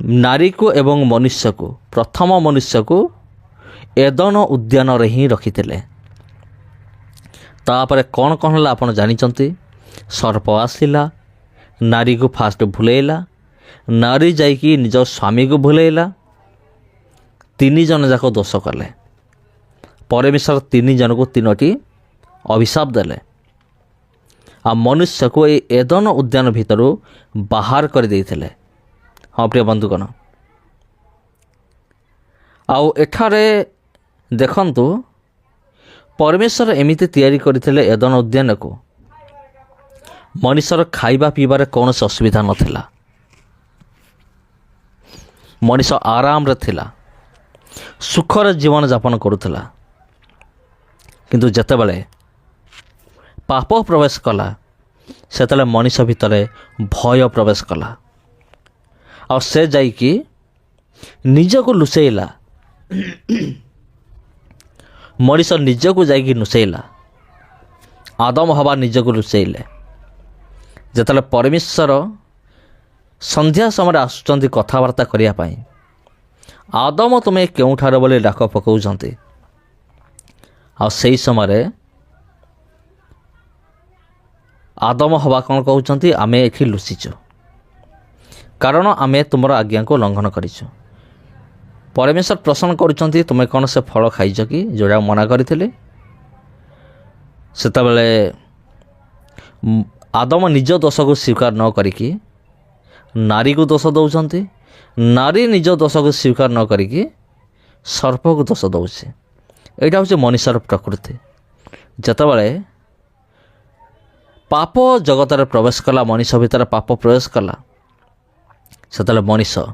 नारी को एवं मनुष्य को प्रथम मनुष्य को एदन उद्यान रे ही रखिथिले। तापर कौन कौन है आप जानते सर्प आसला नारी को फास्ट भुलेला नारी जाइकी निज स्वामी को भुलेला तीन जन जाक दोष कले परमेश्वर तीन जन को तीनोटी अभिशाप देले आ मनुष्य को ये एदन उद्यान भितर बाहर कर देइथिले। हाँ प्रिय बंधुगण आउ एठारे देखंतु परमेश्वर एमिति तैयारी करथिले एदन उद्यान को मनुष्यर खाइबा पीबार कौन असुविधा नथिला मनुष्य आराम रे थिला सुखर जीवन यापन करुथिला किंतु जेतेबेले पाप प्रवेश कला सेतेले मनुष्य भितर भय प्रवेश कला आ से जाइकी निजको लुचेला मनुष्य निजको जाइकी लुचेला आदम हवा निजको लुचेले जेतेले परमेश्वर संध्या समय आसुचंती कथबार्ता करिया पाई आदम तुम्हें केउठार बोली डाक पकाउछंती आ सेई समय आदम हवा कौन कहते आमे एठी लुचिचु कारण आमे तुमर आज्ञा को लंघन करिछु। परमेश्वर प्रश्न करुचंती तुम्हें कौन से फल खाइछ कि जोड़ा मना करथिले सेतबेले आदम निज दोष को स्वीकार न करिकी नारी को दोष दौरान नारी निज दोष को स्वीकार न करिकी सर्प को दोष दौचे। यहाँ हूँ मनुष्यर प्रकृति जेतेबेले पाप जगत प्रवेश कला मनुष्य भितर पाप प्रवेश कला सेतेबेले मनुष्य